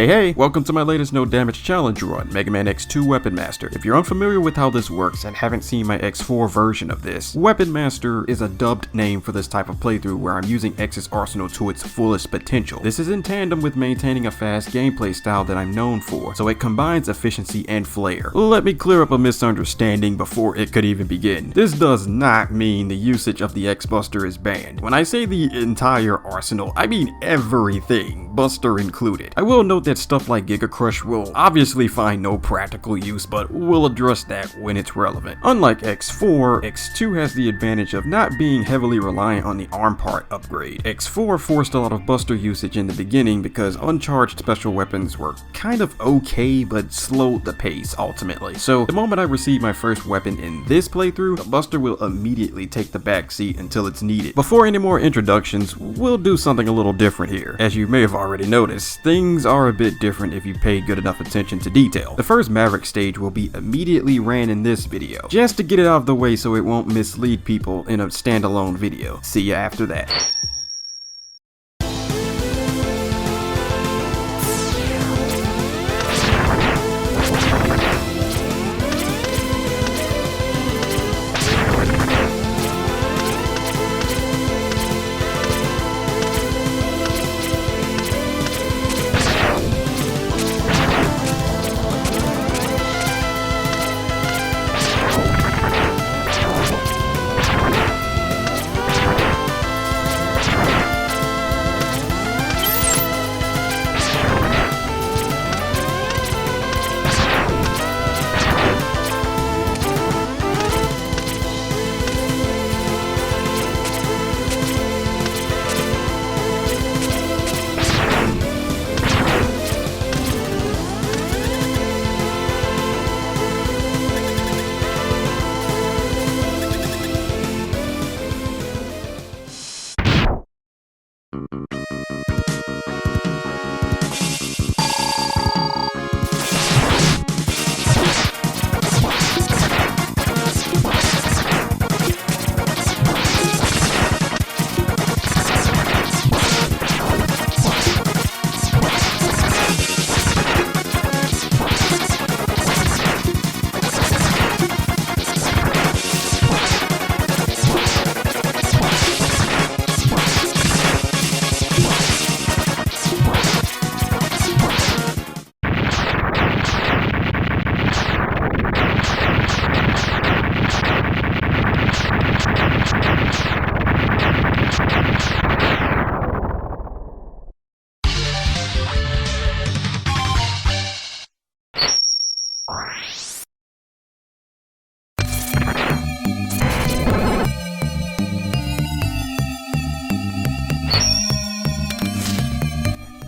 Hey, welcome to my latest no damage challenge run, Mega Man X2 Weapon Master. If you're unfamiliar with how this works and haven't seen my X4 version of this, Weapon Master is a dubbed name for this type of playthrough where I'm using X's arsenal to its fullest potential. This is in tandem with maintaining a fast gameplay style that I'm known for, so it combines efficiency and flair. Let me clear up a misunderstanding before it could even begin. This does not mean the usage of the X Buster is banned. When I say the entire arsenal, I mean everything, Buster included. I will note that stuff like Giga Crush will obviously find no practical use, but we'll address that when it's relevant. Unlike X4, X2 has the advantage of not being heavily reliant on the arm part upgrade. X4 forced a lot of Buster usage in the beginning because uncharged special weapons were kind of okay but slowed the pace ultimately. So the moment I receive my first weapon in this playthrough, the Buster will immediately take the backseat until it's needed. Before any more introductions, we'll do something a little different here. As you may have already noticed, things are a bit different if you pay good enough attention to detail. The first Maverick stage will be immediately ran in this video, just to get it out of the way so it won't mislead people in a standalone video. See ya after that.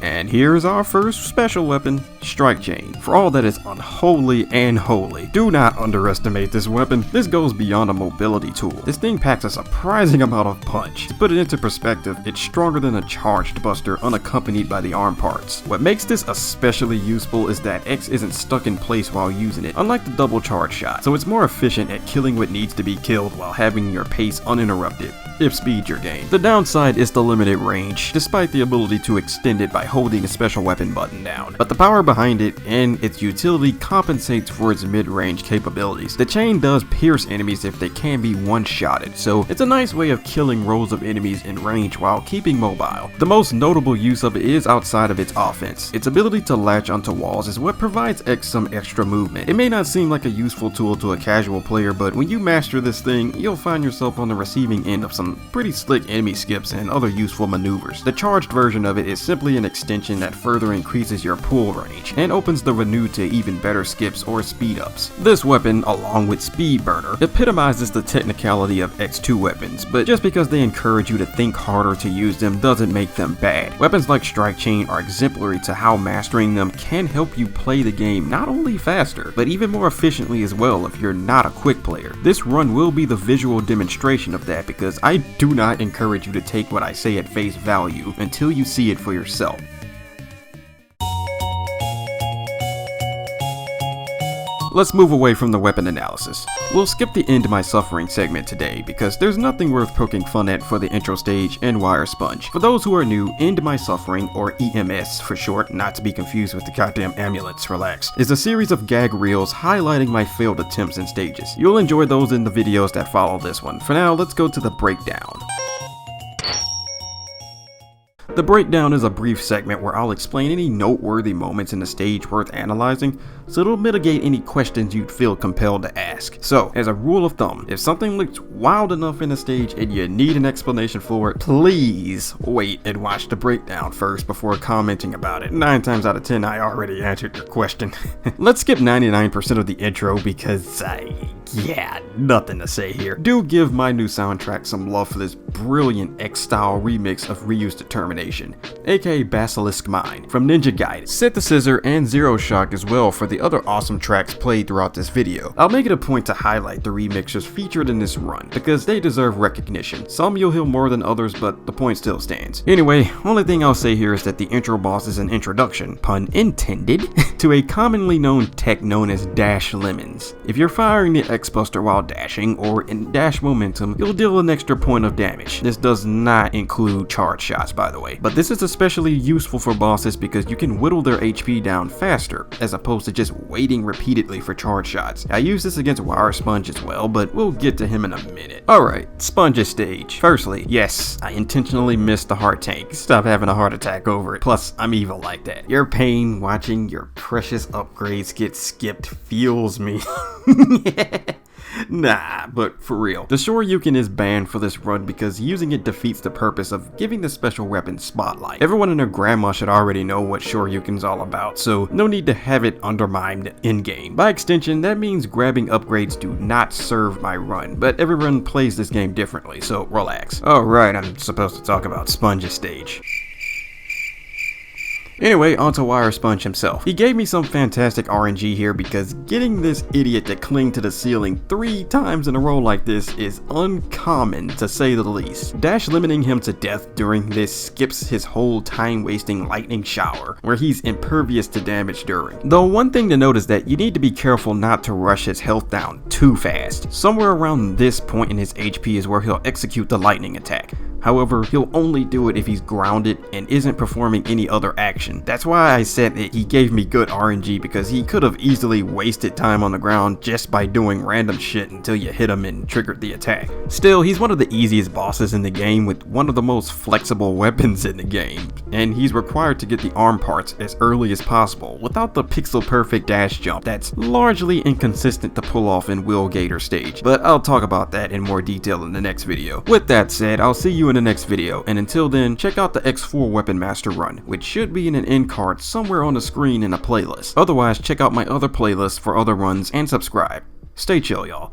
And here's our first special weapon, Strike Chain. For all that is unholy and holy, do not underestimate this weapon. This goes beyond a mobility tool. This thing packs a surprising amount of punch. To put it into perspective, it's stronger than a charged Buster unaccompanied by the arm parts. What makes this especially useful is that X isn't stuck in place while using it, unlike the double charge shot, so it's more efficient at killing what needs to be killed while having your pace uninterrupted, if speed your game. The downside is the limited range, despite the ability to extend it by holding the special weapon button down. But the power behind it and its utility compensates for its mid-range capabilities. The chain does pierce enemies if they can be one-shotted, so it's a nice way of killing rows of enemies in range while keeping mobile. The most notable use of it is outside of its offense. Its ability to latch onto walls is what provides X some extra movement. It may not seem like a useful tool to a casual player, but when you master this thing, you'll find yourself on the receiving end of some pretty slick enemy skips and other useful maneuvers. The charged version of it is simply an extension that further increases your pull range and opens the Renew to even better skips or speed ups. This weapon, along with Speed Burner, epitomizes the technicality of X2 weapons, but just because they encourage you to think harder to use them doesn't make them bad. Weapons like Strike Chain are exemplary to how mastering them can help you play the game not only faster, but even more efficiently as well if you're not a quick player. This run will be the visual demonstration of that because I do not encourage you to take what I say at face value until you see it for yourself. let's move away from the weapon analysis. We'll skip the End My Suffering segment today because there's nothing worth poking fun at for the intro stage and Wire Sponge. For those who are new, End My Suffering, or EMS for short, not to be confused with the goddamn amulets, relax, is a series of gag reels highlighting my failed attempts and stages. You'll enjoy those in the videos that follow this one. For now, let's go to the breakdown. The breakdown is a brief segment where I'll explain any noteworthy moments in the stage worth analyzing, so it'll mitigate any questions you'd feel compelled to ask. So, as a rule of thumb, if something looks wild enough in the stage and you need an explanation for it, please wait and watch the breakdown first before commenting about it. 9 times out of 10 I already answered your question. Let's skip 99% of the intro because yeah, nothing to say here. Do give my new soundtrack some love for this brilliant X-style remix of Ryu's Determination, aka Basilisk Mine, from Ninja Gaiden. Set the Scissor and Zero Shock as well for the other awesome tracks played throughout this video. I'll make it a point to highlight the remixers featured in this run, because they deserve recognition. Some you'll hear more than others, but the point still stands. Anyway, only thing I'll say here is that the intro boss is an introduction, pun intended, to a commonly known tech known as Dash Lemons. If you're firing the X-Buster while dashing, or in dash momentum, you'll deal an extra point of damage. This does not include charge shots, by the way, but this is especially useful for bosses because you can whittle their HP down faster, as opposed to just waiting repeatedly for charge shots. I use this against Wire Sponge as well, but we'll get to him in a minute. Alright, Sponge's stage. Firstly, yes, I intentionally missed the heart tank. Stop having a heart attack over it. Plus, I'm evil like that. Your pain watching your precious upgrades get skipped fuels me. Nah, but for real. The Shoryuken is banned for this run because using it defeats the purpose of giving the special weapon spotlight. Everyone and their grandma should already know what Shoryuken's all about, so no need to have it undermined in-game. By extension, that means grabbing upgrades do not serve my run, but everyone plays this game differently, so relax. Alright, I'm supposed to talk about Sponge's stage. Anyway, onto Wire Sponge himself. He gave me some fantastic RNG here because getting this idiot to cling to the ceiling 3 times in a row like this is uncommon, to say the least. Dash limiting him to death during this skips his whole time-wasting lightning shower, where he's impervious to damage during. Though one thing to note is that you need to be careful not to rush his health down too fast. Somewhere around this point in his HP is where he'll execute the lightning attack. However, he'll only do it if he's grounded and isn't performing any other action. That's why I said that he gave me good RNG, because he could have easily wasted time on the ground just by doing random shit until you hit him and triggered the attack. Still, he's one of the easiest bosses in the game with one of the most flexible weapons in the game, and he's required to get the arm parts as early as possible without the pixel perfect dash jump that's largely inconsistent to pull off in Will Gator stage, but I'll talk about that in more detail in the next video. With that said, I'll see you in the next video, and until then, check out the X4 Weapon Master run, which should be in an end card somewhere on the screen in a playlist. Otherwise, check out my other playlists for other runs and subscribe. Stay chill, y'all.